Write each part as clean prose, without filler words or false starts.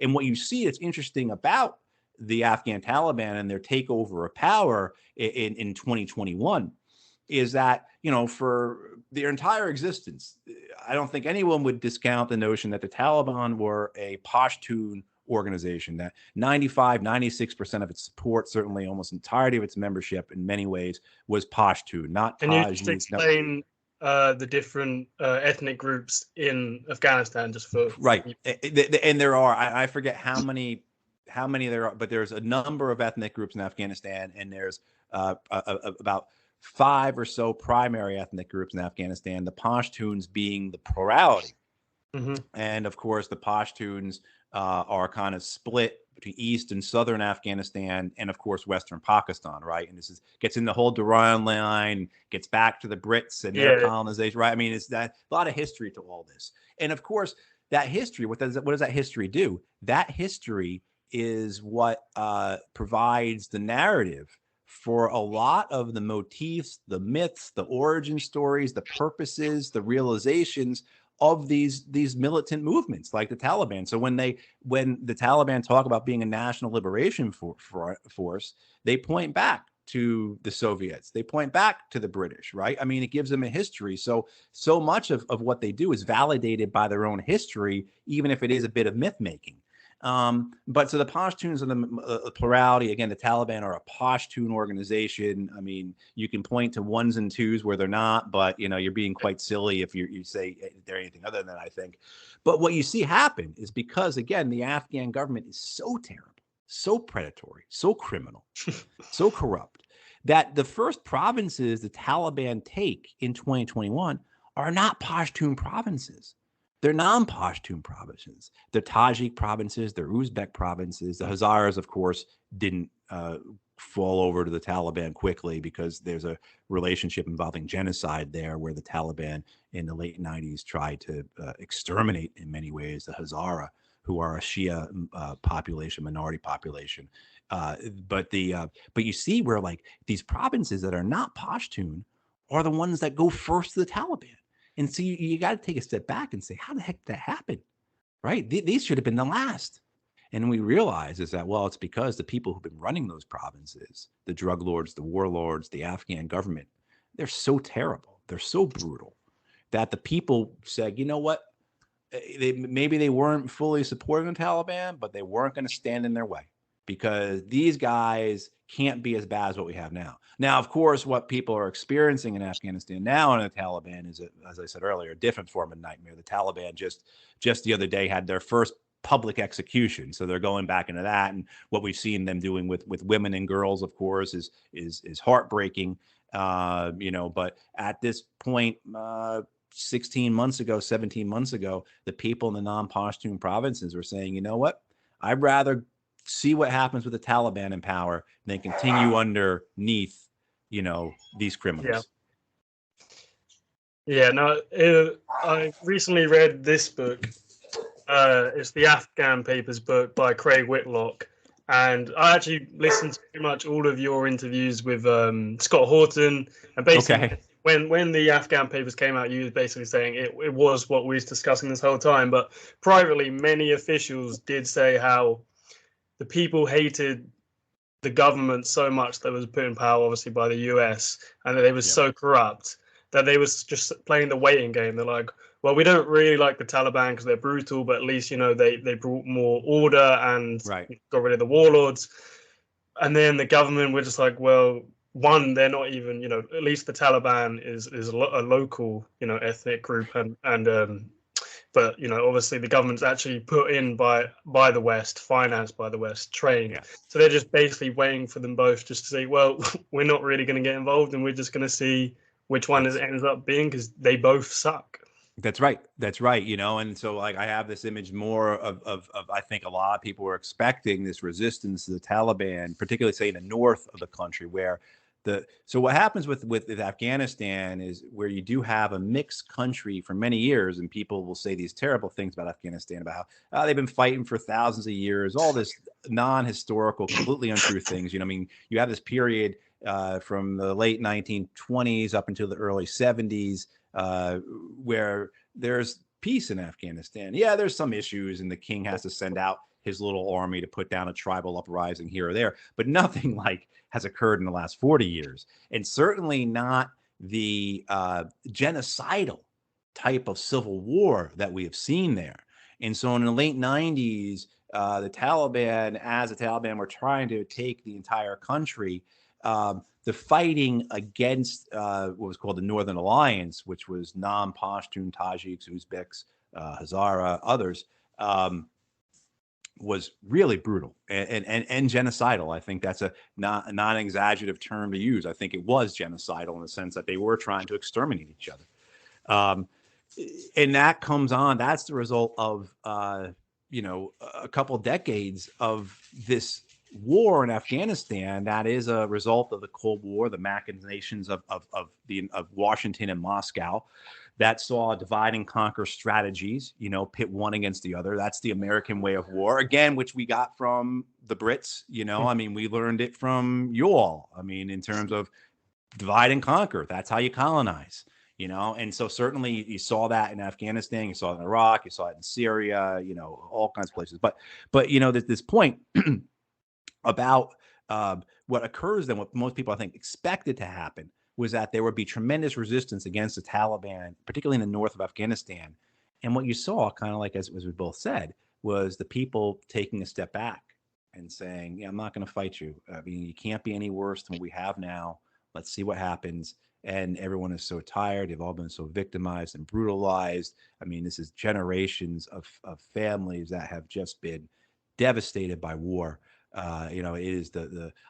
And what you see that's interesting about the Afghan Taliban and their takeover of power in 2021 is that, for their entire existence, I don't think anyone would discount the notion that the Taliban were a Pashtun organization, that 95, 96% of its support, certainly almost entirety of its membership in many ways, was Pashtun, not Can you Tajik. just explain the different ethnic groups in Afghanistan, just for right? And there are, I forget how many there are, but there's a number of ethnic groups in Afghanistan, and there's about 5 or so primary ethnic groups in Afghanistan, the Pashtuns being the plurality. And of course, the Pashtuns are kind of split between East and Southern Afghanistan, and of course, Western Pakistan, right? And this gets in the whole Durand line, gets back to the Brits and their colonization, right? I mean, it's that a lot of history to all this. And of course, that history, what does that history do? That history is what provides the narrative for a lot of the motifs, the myths, the origin stories, the purposes, the realizations of these militant movements like the Taliban. So when the Taliban talk about being a national liberation force, they point back to the Soviets. They point back to the British, right? I mean, it gives them a history. So much of what they do is validated by their own history, even if it is a bit of myth making. But so the Pashtuns are the plurality. Again, the Taliban are a Pashtun organization. I mean, you can point to ones and twos where they're not, but you're being quite silly if you say they're anything other than that, I think. But what you see happen is because, again, the Afghan government is so terrible, so predatory, so criminal, so corrupt, that the first provinces the Taliban take in 2021 are not Pashtun provinces. They're non-Pashtun provinces. They're Tajik provinces. They're Uzbek provinces. The Hazaras, of course, didn't fall over to the Taliban quickly because there's a relationship involving genocide there where the Taliban in the late 90s tried to exterminate, in many ways, the Hazara, who are a Shia population, minority population. But you see where like these provinces that are not Pashtun are the ones that go first to the Taliban. And so you got to take a step back and say, how the heck did that happen? Right? These should have been the last. And we realize is that, well, it's because the people who've been running those provinces, the drug lords, the warlords, the Afghan government, they're so terrible. They're so brutal that the people said, you know what? Maybe they weren't fully supporting the Taliban, but they weren't going to stand in their way because these guys can't be as bad as what we have now. Now, of course, what people are experiencing in Afghanistan now and the Taliban is, as I said earlier, a different form of nightmare. The Taliban just the other day had their first public execution, so they're going back into that. And what we've seen them doing with women and girls, of course, is heartbreaking. But at this point, 16 months ago, 17 months ago, the people in the non-Pashtun provinces were saying, you know what, I'd rather see what happens with the Taliban in power than continue underneath, these criminals. Yeah, no, I recently read this book. It's the Afghan Papers book by Craig Whitlock. And I actually listened to pretty much all of your interviews with Scott Horton. And basically, when the Afghan Papers came out, you were basically saying it was what we was discussing this whole time. But privately, many officials did say how the people hated the government so much that was put in power, obviously, by the US, and that they was so corrupt that they was just playing the waiting game. They're like, well, we don't really like the Taliban because they're brutal, but at least, they brought more order and got rid of the warlords. And then the government were just like, well, one, they're not even, at least the Taliban is a local, ethnic group, but obviously the government's actually put in by the West, financed by the West, trained. So they're just basically waiting for them both just to say, well, we're not really going to get involved, and we're just going to see which one it ends up being, because they both suck. That's right. And so like I have this image more of I think a lot of people were expecting this resistance to the Taliban, particularly say in the north of the country, where so what happens with Afghanistan is where you do have a mixed country for many years, and people will say these terrible things about Afghanistan, about how they've been fighting for thousands of years, all this non-historical, completely untrue things. I mean, you have this period from the late 1920s up until the early 70s where there's peace in Afghanistan. Yeah, there's some issues, and the king has to send out his little army to put down a tribal uprising here or there, but nothing like has occurred in the last 40 years, and certainly not the genocidal type of civil war that we have seen there. And so in the late 90s, the Taliban, as the Taliban were trying to take the entire country, the fighting against what was called the Northern Alliance, which was non-Pashtun, Tajiks, Uzbeks, Hazara, others, was really brutal and genocidal. I think that's a not an exaggerative term to use. I think it was genocidal in the sense that they were trying to exterminate each other. And that comes on. That's the result of a couple decades of this war in Afghanistan. That is a result of the Cold War, the machinations of Washington and Moscow, that saw divide and conquer strategies, pit one against the other. That's the American way of war, again, which we got from the Brits. I mean, we learned it from you all. I mean, in terms of divide and conquer, that's how you colonize. And so certainly you saw that in Afghanistan, you saw it in Iraq, you saw it in Syria, all kinds of places. But this point about what occurs then, what most people I think expected to happen, was that there would be tremendous resistance against the Taliban, particularly in the north of Afghanistan. And what you saw, kind of like as we both said, was the people taking a step back and saying, yeah, I'm not going to fight you. I mean, you can't be any worse than what we have now. Let's see what happens. And everyone is so tired. They've all been so victimized and brutalized. I mean, this is generations of families that have just been devastated by war. It is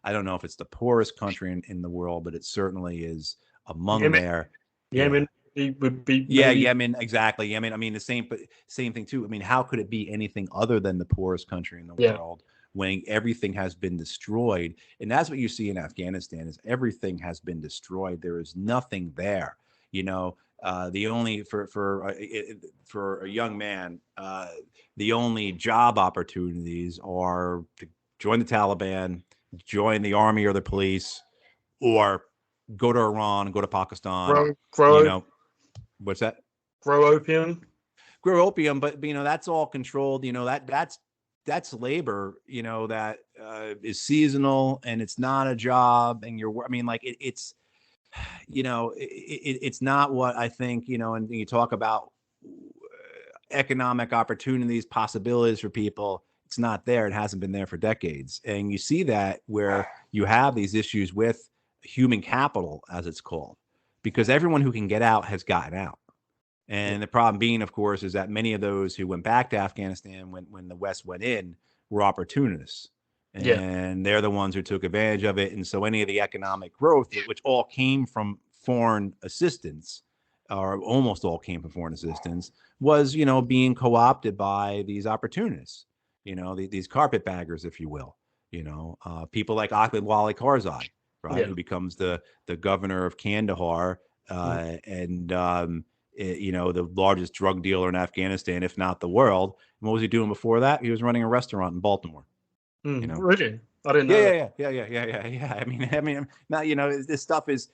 I don't know if it's the poorest country in the world, but it certainly is among Yemen, there. Yemen would be. Yeah, Yemen, exactly. Yemen. I mean, the same thing too. I mean, how could it be anything other than the poorest country in the world when everything has been destroyed? And that's what you see in Afghanistan, is everything has been destroyed. There is nothing there. The only for a young man, the only job opportunities are to join the Taliban, join the army or the police, or go to Iran, go to Pakistan. Grow what's that? Grow opium. Grow opium, but that's all controlled. That's labor. That is seasonal, and it's not a job. And it's it's not what I think. And you talk about economic opportunities, possibilities for people. It's not there. It hasn't been there for decades. And you see that where you have these issues with human capital, as it's called, because everyone who can get out has gotten out. And the problem being, of course, is that many of those who went back to Afghanistan when the West went in were opportunists. And they're the ones who took advantage of it. And so any of the economic growth, which all came from foreign assistance, or almost all came from foreign assistance, was, being co-opted by these opportunists. These carpetbaggers, if you will, people like Ahmed Wali Karzai, right, who becomes the governor of Kandahar, and the largest drug dealer in Afghanistan, if not the world. And what was he doing before that? He was running a restaurant in Baltimore. Really? I didn't know. Yeah. I mean, now this stuff is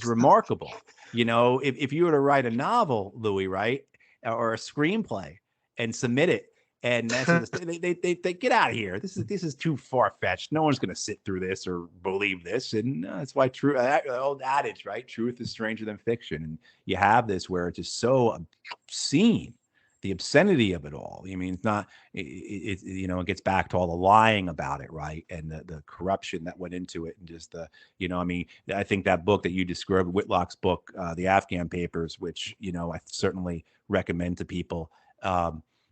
remarkable. If you were to write a novel, Louis, right, or a screenplay, and submit it, and they get out of here. This is too far fetched. No one's going to sit through this or believe this, and that's why old adage, right? Truth is stranger than fiction, and you have this where it's just so obscene, the obscenity of it all. I mean, it's not. It gets back to all the lying about it, right, and the corruption that went into it, and just I think that book that you described, Whitlock's book, The Afghan Papers, which I certainly recommend to people.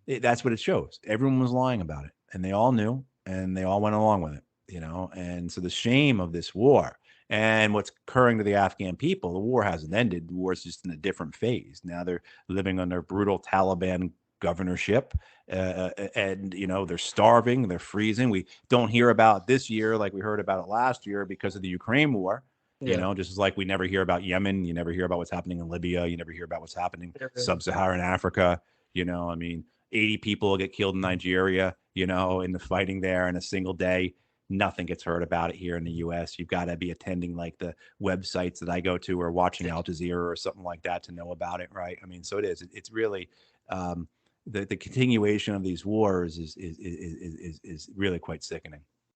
That's what it shows. Everyone was lying about it, and they all knew, and they all went along with it, and so the shame of this war and what's occurring to the Afghan people, the war hasn't ended. The war is just in a different phase. Now they're living under brutal Taliban governorship, and they're starving, they're freezing. We don't hear about this year like we heard about it last year because of the Ukraine war. Just as like we never hear about Yemen, you never hear about what's happening in Libya, you never hear about what's happening sub-Saharan Africa. 80 people get killed in Nigeria, in the fighting there in a single day. Nothing gets heard about it here in the U.S. You've got to be attending like the websites that I go to or watching Al Jazeera or something like that to know about it, right? I mean, so it is. It's really, the continuation of these wars is really quite sickening.